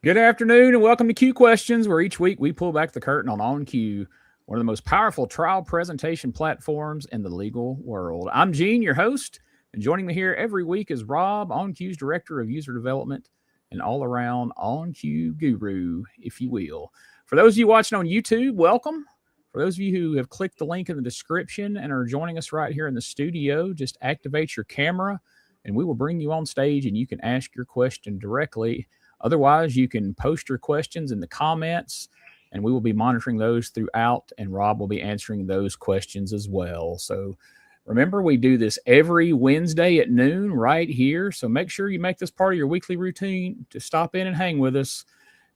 Good afternoon and welcome to Q Questions, where each week we pull back the curtain on OnQ, one of the most powerful trial presentation platforms in the legal world. I'm Gene, your host, and joining me here every week is Robb, OnQ's Director of User Development and all-around OnQ guru, if you will. For those of you watching on YouTube, welcome. For those of you who have clicked the link in the description and are joining us right here in the studio, just activate your camera and we will bring you on stage and you can ask your question directly. Otherwise, you can post your questions in the comments, and we will be monitoring those throughout, and Robb will be answering those questions as well. So remember, we do this every Wednesday at noon right here, so make sure you make this part of your weekly routine to stop in and hang with us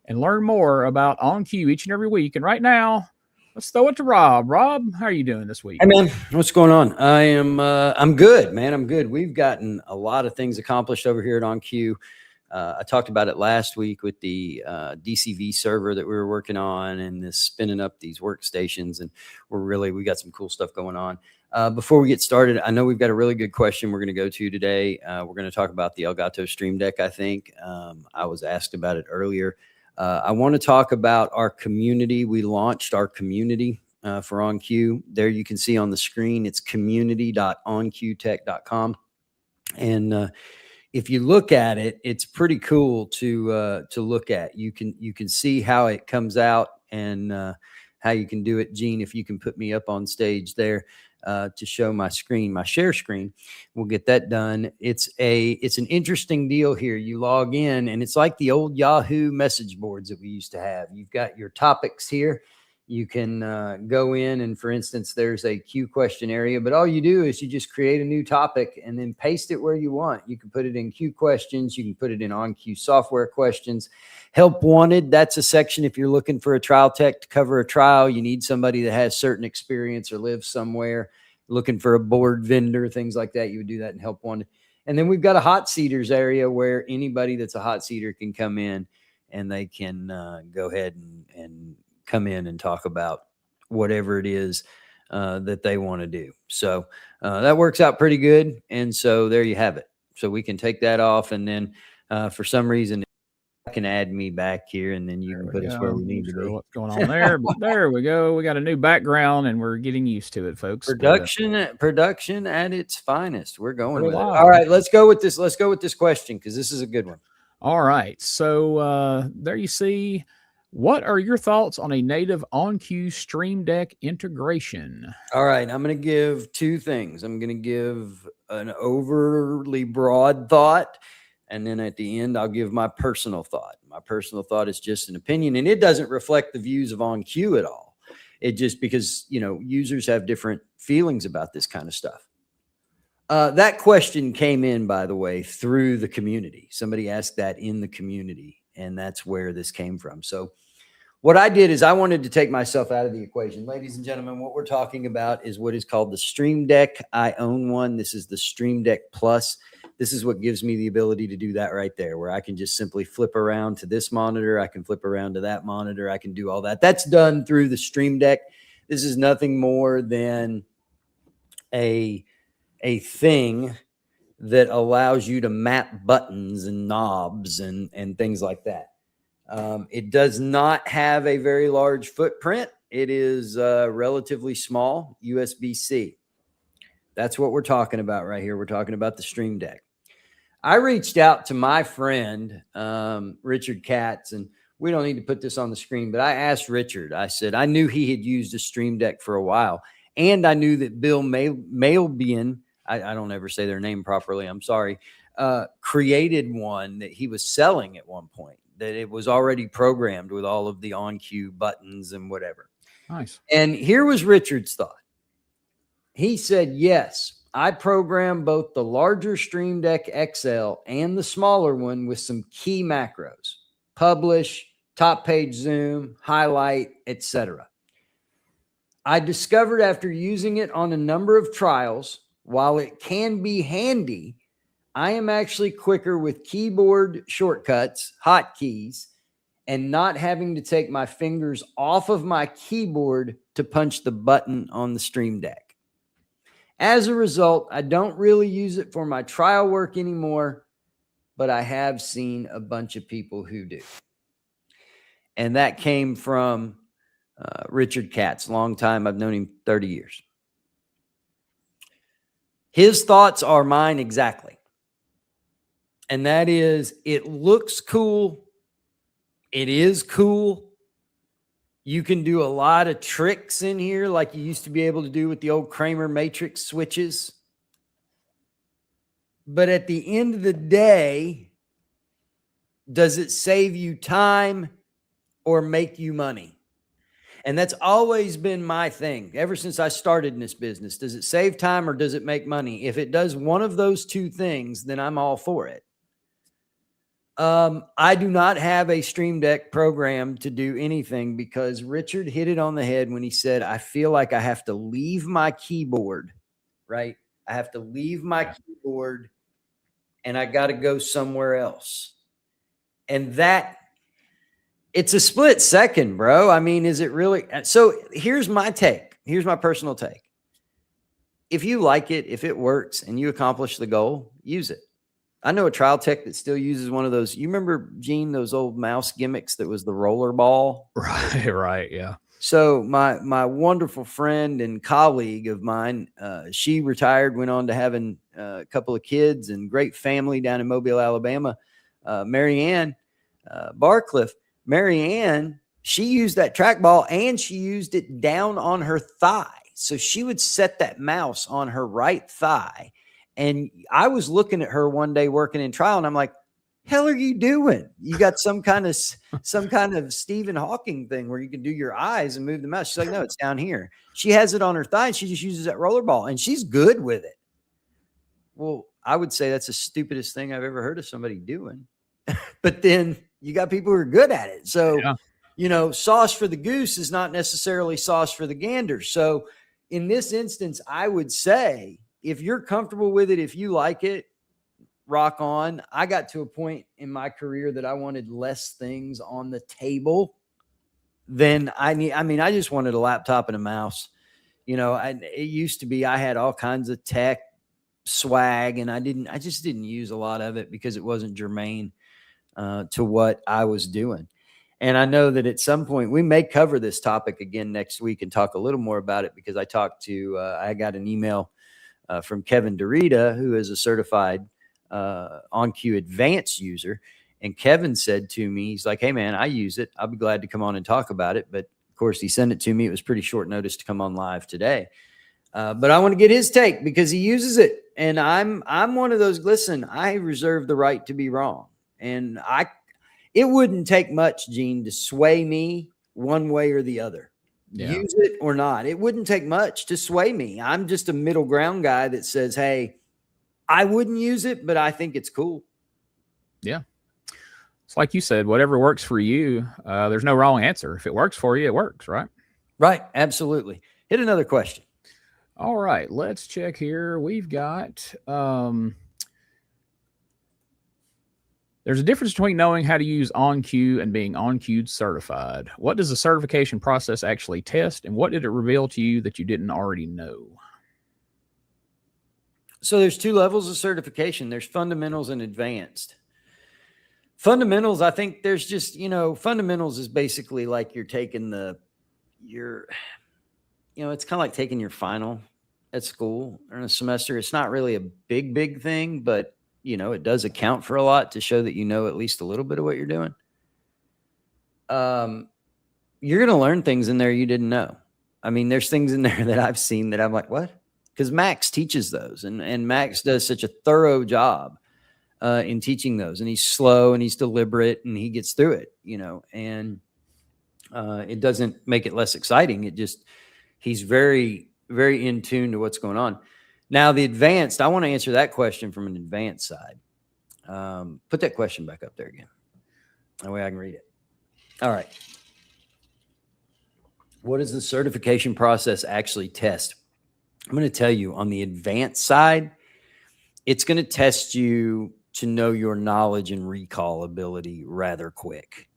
and learn more about OnQ each and every week. And right now, let's throw it to Robb. Robb, how are you doing this week? Hey, man, what's going on? I'm good, man. I'm good. We've gotten a lot of things accomplished over here at OnQ. I talked about it last week with the DCV server that we were working on and this spinning up these workstations. And we got some cool stuff going on. Before we get started, I know we've got a really good question we're going to go to today. We're going to talk about the Elgato Stream Deck, I think. I was asked about it earlier. I want to talk about our community. We launched our community for OnQ. There you can see on the screen, it's community.onqtech.com. And if you look at it, it's pretty cool to look at. You can see how it comes out and how you can do it. Gene, if you can put me up on stage there to show my screen, my share screen, we'll get that done. It's an interesting deal here. You log in and it's like the old Yahoo message boards that we used to have. You've got your topics here. You can go in and, for instance, there's a Q question area, but all you do is you just create a new topic and then paste it where you want. You can put it in Q questions. You can put it in OnQ software questions. Help wanted, that's a section if you're looking for a trial tech to cover a trial. You need somebody that has certain experience or lives somewhere, looking for a board vendor, things like that. You would do that in help wanted. And then we've got a hot seaters area where anybody that's a hot seater can come in and they can go ahead and come in and talk about whatever it is that they want to do. So that works out pretty good. And so there you have it. So we can take that off. And then for some reason, I can add me back here and then you can put us where we need to be. What's going on there? But there we go. We got a new background and we're getting used to it, folks. Production at its finest. We're going with it. All right, let's go with this. Let's go with this question because this is a good one. All right. So there you see. What are your thoughts on a native OnQ Stream Deck integration? All right, I'm going to give two things. I'm going to give an overly broad thought, and then at the end, I'll give my personal thought. My personal thought is just an opinion, and it doesn't reflect the views of OnQ at all. It just because, users have different feelings about this kind of stuff. That question came in, by the way, through the community. Somebody asked that in the community, and that's where this came from. So what I did is I wanted to take myself out of the equation. Ladies and gentlemen, what we're talking about is what is called the Stream Deck. I own one. This is the Stream Deck Plus. This is what gives me the ability to do that right there, where I can just simply flip around to this monitor. I can flip around to that monitor. I can do all that. That's done through the Stream Deck. This is nothing more than a thing that allows you to map buttons and knobs and things like that. It does not have a very large footprint. It is relatively small, USB-C. That's what we're talking about right here. We're talking about the Stream Deck. I reached out to my friend, Richard Katz, and we don't need to put this on the screen, but I asked Richard, I said, I knew he had used a Stream Deck for a while, and I knew that Bill Malbian, I don't ever say their name properly, I'm sorry, created one that he was selling at one point, that it was already programmed with all of the OnQ buttons and whatever. Nice. And here was Richard's thought. He said, yes, I programmed both the larger Stream Deck XL and the smaller one with some key macros, publish, top page zoom, highlight, etc. I discovered after using it on a number of trials while it can be handy, I am actually quicker with keyboard shortcuts, hotkeys, and not having to take my fingers off of my keyboard to punch the button on the Stream Deck. As a result, I don't really use it for my trial work anymore, but I have seen a bunch of people who do. And that came from Richard Katz, long time. I've known him 30 years. His thoughts are mine exactly. And that is, it looks cool. It is cool. You can do a lot of tricks in here like you used to be able to do with the old Kramer matrix switches. But at the end of the day, does it save you time or make you money? And that's always been my thing ever since I started in this business. Does it save time or does it make money? If it does one of those two things, then I'm all for it. I do not have a Stream Deck program to do anything because Richard hit it on the head when he said, I feel like I have to leave my keyboard, right? I have to leave my keyboard and I got to go somewhere else. And that, it's a split second, bro. I mean, is it really? So here's my take. Here's my personal take. If you like it, if it works and you accomplish the goal, use it. I know a trial tech that still uses one of those. You remember, Gene, those old mouse gimmicks that was the roller ball? Right, yeah. So my wonderful friend and colleague of mine, she retired, went on to having a couple of kids and great family down in Mobile, Alabama. Marianne Barcliffe. Marianne, she used that trackball and she used it down on her thigh. So she would set that mouse on her right thigh. And I was looking at her one day working in trial and I'm like, hell are you doing? You got some kind of Stephen Hawking thing where you can do your eyes and move the mouse. She's like, no, it's down here. She has it on her thigh and she just uses that rollerball and she's good with it. Well, I would say that's the stupidest thing I've ever heard of somebody doing. But then you got people who are good at it. So, you know, sauce for the goose is not necessarily sauce for the gander. So in this instance, I would say, if you're comfortable with it, if you like it, rock on. I got to a point in my career that I wanted less things on the table than I need. I mean, I just wanted a laptop and a mouse. You know, it used to be I had all kinds of tech swag and I just didn't use a lot of it because it wasn't germane to what I was doing. And I know that at some point we may cover this topic again next week and talk a little more about it because I I got an email from Kevin Dorita, who is a certified OnCue advanced user. And Kevin said to me, he's like, hey man, I use it. I'll be glad to come on and talk about it. But of course he sent it to me. It was pretty short notice to come on live today. But I want to get his take because he uses it. And I'm one of those, listen, I reserve the right to be wrong. And it wouldn't take much, Gene, to sway me one way or the other. Yeah. Use it or not. It wouldn't take much to sway me. I'm just a middle ground guy that says, hey, I wouldn't use it, but I think it's cool. Yeah. It's like you said, whatever works for you, there's no wrong answer. If it works for you, it works, right? Right. Absolutely. Hit another question. All right. Let's check here. We've got... there's a difference between knowing how to use OnCue and being OnCue certified. What does the certification process actually test, and what did it reveal to you that you didn't already know? So there's two levels of certification. There's fundamentals and advanced. Fundamentals, I think there's just, fundamentals is basically like you're taking it's kind of like taking your final at school or in a semester. It's not really a big thing, but it does account for a lot to show that you know at least a little bit of what you're doing. You're going to learn things in there you didn't know. I mean, there's things in there that I've seen that I'm like, what? Because Max teaches those, and Max does such a thorough job in teaching those. And he's slow and he's deliberate and he gets through it, and it doesn't make it less exciting. He's very, very in tune to what's going on. Now, the advanced, I want to answer that question from an advanced side. Put that question back up there again. That way I can read it. All right. What does the certification process actually test? I'm going to tell you on the advanced side, it's going to test you to know your knowledge and recall ability rather quick.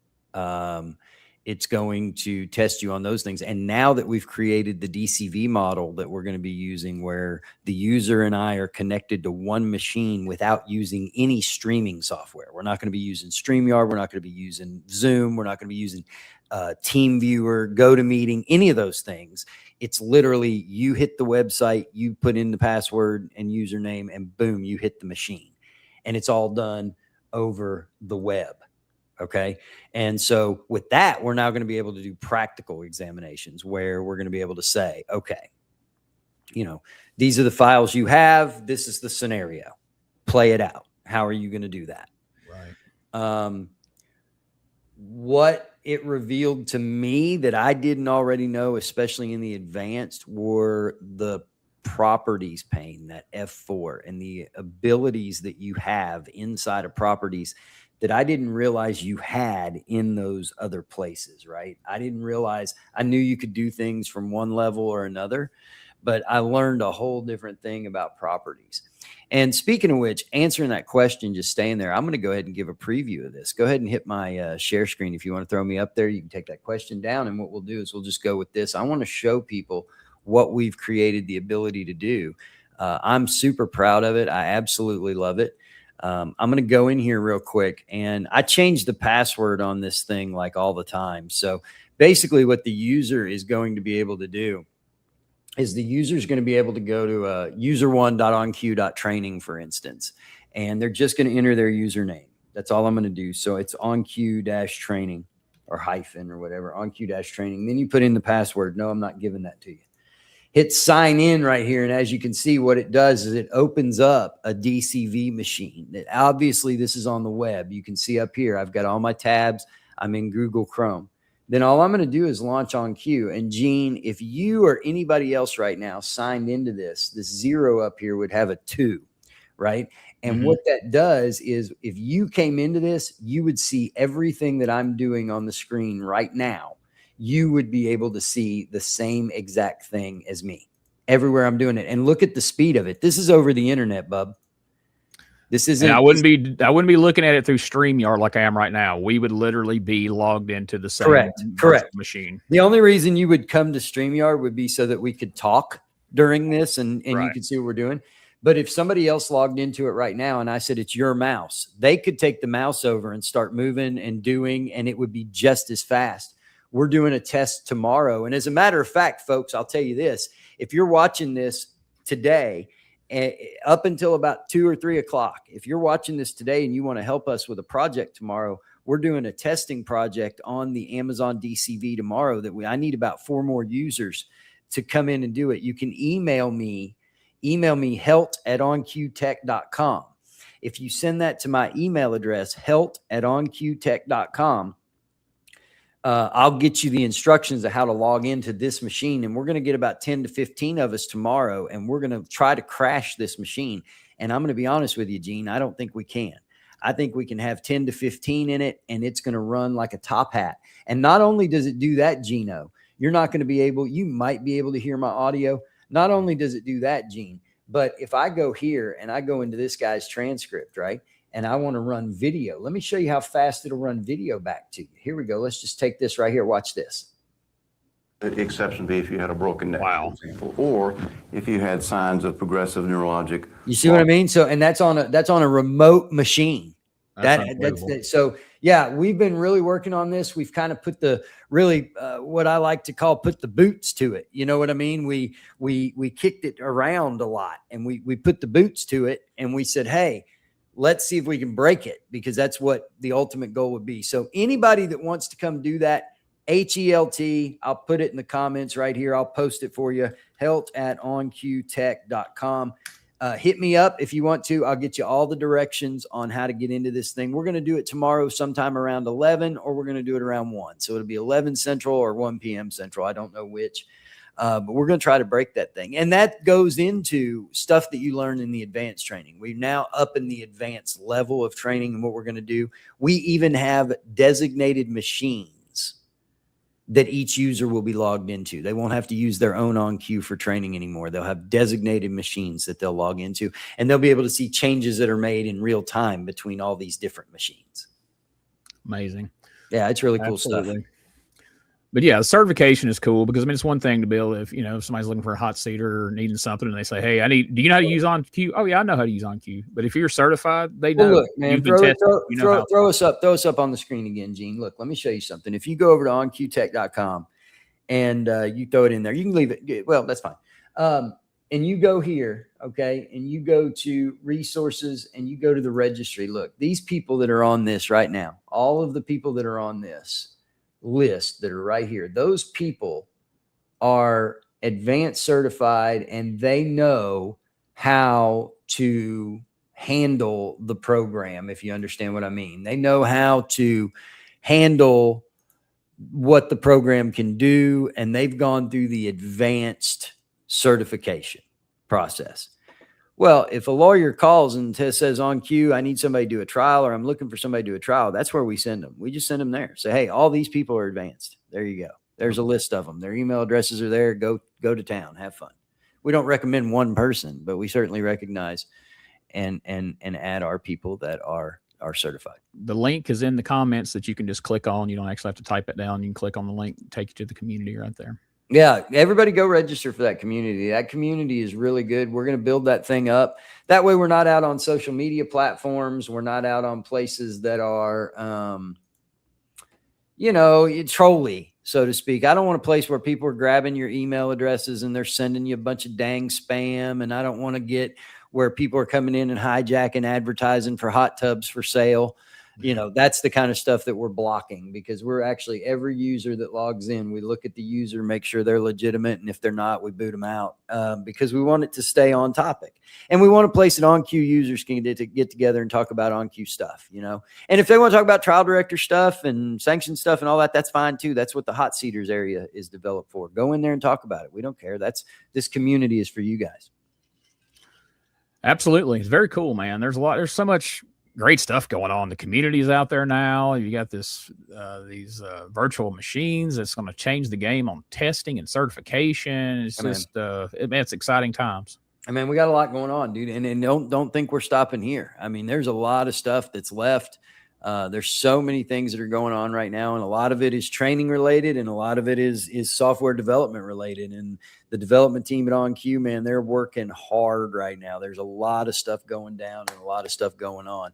It's going to test you on those things. And now that we've created the DCV model that we're going to be using, where the user and I are connected to one machine without using any streaming software. We're not going to be using StreamYard. We're not going to be using Zoom. We're not going to be using TeamViewer, GoToMeeting, any of those things. It's literally you hit the website, you put in the password and username, and boom, you hit the machine. And it's all done over the web. Okay. And so with that, we're now going to be able to do practical examinations where we're going to be able to say, okay, you know, these are the files you have. This is the scenario. Play it out. How are you going to do that? Right. What it revealed to me that I didn't already know, especially in the advanced, were the properties pane, that F4, and the abilities that you have inside of properties that I didn't realize you had in those other places, right? I didn't realize, I knew you could do things from one level or another, but I learned a whole different thing about properties. And speaking of which, answering that question, just staying there, I'm going to go ahead and give a preview of this. Go ahead and hit my share screen. If you want to throw me up there, you can take that question down. And what we'll do is we'll just go with this. I want to show people what we've created the ability to do. I'm super proud of it. I absolutely love it. I'm going to go in here real quick, and I change the password on this thing like all the time. So basically what the user is going to be able to do is the user is going to be able to go to user1.onq.training, for instance, and they're just going to enter their username. That's all I'm going to do. So it's onq-training or hyphen or whatever, onq-training. Then you put in the password. No, I'm not giving that to you. Hit sign in right here. And as you can see, what it does is it opens up a DCV machine. That obviously this is on the web. You can see up here, I've got all my tabs. I'm in Google Chrome. Then all I'm going to do is launch OnQ. And Gene, if you or anybody else right now signed into this 0 up here would have a 2, right? And what that does is if you came into this, you would see everything that I'm doing on the screen right now. You would be able to see the same exact thing as me everywhere I'm doing it. And look at the speed of it. This is over the internet, bub. This isn't. And I wouldn't be looking at it through StreamYard like I am right now. We would literally be logged into the same correct machine. The only reason you would come to StreamYard would be so that we could talk during this and Right. You could see what we're doing. But if somebody else logged into it right now and I said, it's your mouse, they could take the mouse over and start moving and doing, and it would be just as fast. We're doing a test tomorrow. And as a matter of fact, folks, I'll tell you this, if you're watching this today, up until about 2 or 3 o'clock, if you're watching this today and you want to help us with a project tomorrow, we're doing a testing project on the Amazon DCV tomorrow that I need about 4 more users to come in and do it. You can email me helt@onqtech.com. If you send that to my email address, helt@onqtech.com, I'll get you the instructions of how to log into this machine. And we're going to get about 10 to 15 of us tomorrow. And we're going to try to crash this machine. And I'm going to be honest with you, Gene, I don't think we can. I think we can have 10 to 15 in it, and it's going to run like a top hat. And not only does it do that, Gino, you might be able to hear my audio. Not only does it do that, Gene, but if I go here and I go into this guy's transcript, right? And I want to run video. Let me show you how fast it'll run video back to you. Here we go. Let's just take this right here. Watch this. The exception would be if you had a broken neck, Wow. for example, or if you had signs of progressive neurologic. You see what I mean? So, and that's on a remote machine. So yeah, we've been really working on this. We've kind of put the what I like to call put the boots to it. You know what I mean? We kicked it around a lot, and we put the boots to it, and we said, hey, let's see if we can break it, because that's what the ultimate goal would be. So anybody that wants to come do that, HELT, I'll put it in the comments right here. I'll post it for you. helt@onqtech.com. Hit me up if you want to. I'll get you all the directions on how to get into this thing. We're going to do it tomorrow sometime around 11, or we're going to do it around 1. So it'll be 11 Central or 1 p.m. Central. I don't know which. But we're going to try to break that thing. And that goes into stuff that you learn in the advanced training. We're now up in the advanced level of training, and what we're going to do, we even have designated machines that each user will be logged into. They won't have to use their own OnQ for training anymore. They'll have designated machines that they'll log into, and they'll be able to see changes that are made in real time between all these different machines. Amazing. Yeah, it's really cool stuff. But yeah, certification is cool because I mean, it's one thing to be able to, if somebody's looking for a hot seater or needing something and they say, hey, do you know how to use OnQ? Oh yeah, I know how to use OnQ. But if you're certified, they know. Well, look, man, throw us up on the screen again, Gene. Look, let me show you something. If you go over to onqtech.com and you throw it in there, you can leave it. Well, that's fine. And you go here, okay, and you go to resources and you go to the registry. Look, these people that are on this right now, all of the people that are on this list that are right here, those people are advanced certified and they know how to handle the program, if you understand what I mean. They know how to handle what the program can do, and they've gone through the advanced certification process. Well, if a lawyer calls and says OnQ, I need somebody to do a trial, or I'm looking for somebody to do a trial, that's where we send them. We just send them there. Say, hey, all these people are advanced. There you go. There's a list of them. Their email addresses are there. Go to town. Have fun. We don't recommend one person, but we certainly recognize and add our people that are certified. The link is in the comments that you can just click on. You don't actually have to type it down. You can click on the link, take you to the community right there. Yeah, everybody go register for that community. That community is really good. We're going to build that thing up. That way we're not out on social media platforms. We're not out on places that are, trolly, so to speak. I don't want a place where people are grabbing your email addresses and they're sending you a bunch of dang spam. And I don't want to get where people are coming in and hijacking advertising for hot tubs for sale. That's the kind of stuff that we're blocking, because we're actually, every user that logs in, we look at the user, make sure they're legitimate. And if they're not, we boot them out, because we want it to stay on topic. And we want a place that OnQ users can get together and talk about OnQ stuff, And if they want to talk about trial director stuff and sanction stuff and all that, that's fine too. That's what the hot seaters area is developed for. Go in there and talk about it. We don't care. This community is for you guys. Absolutely. It's very cool, man. There's so much great stuff going on. The community's out there now. You got these virtual machines that's going to change the game on testing and certification. It's it's exciting times. I mean, we got a lot going on, dude. And don't think we're stopping here. I mean, there's a lot of stuff that's left. There's so many things that are going on right now, and a lot of it is training related, and a lot of it is software development related. And the development team at OnQ, man, they're working hard right now. There's a lot of stuff going down and a lot of stuff going on.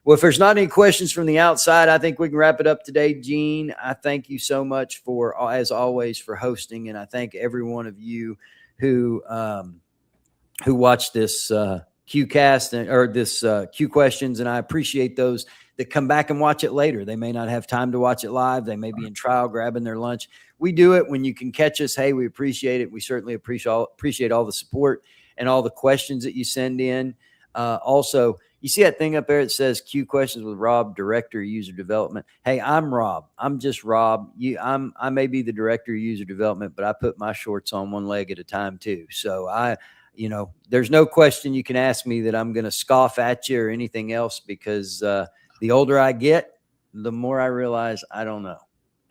Well, if there's not any questions from the outside, I think we can wrap it up today. Gene, I thank you so much for, as always, for hosting, and I thank every one of you who watched this Qcast or this Q questions, and I appreciate those that come back and watch it later. They may not have time to watch it live. They may be in trial grabbing their lunch. We do it when you can catch us. Hey, we appreciate it. We certainly appreciate all the support and all the questions that you send in. Also, you see that thing up there that says Q questions with Robb, Director of User Development. Hey, I'm Robb. I'm just Robb. I may be the Director of User Development, but I put my shorts on one leg at a time too. So there's no question you can ask me that I'm going to scoff at you or anything else, because the older I get, the more I realize I don't know.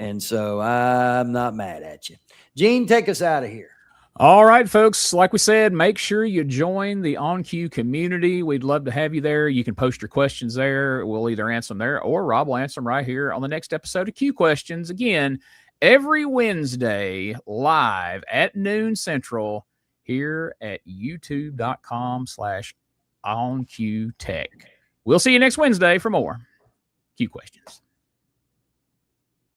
And so I'm not mad at you. Gene, take us out of here. All right, folks. Like we said, make sure you join the OnQ community. We'd love to have you there. You can post your questions there. We'll either answer them there, or Robb will answer them right here on the next episode of Q Questions. Again, every Wednesday live at noon Central here at youtube.com/OnQTech. We'll see you next Wednesday for more Q Questions.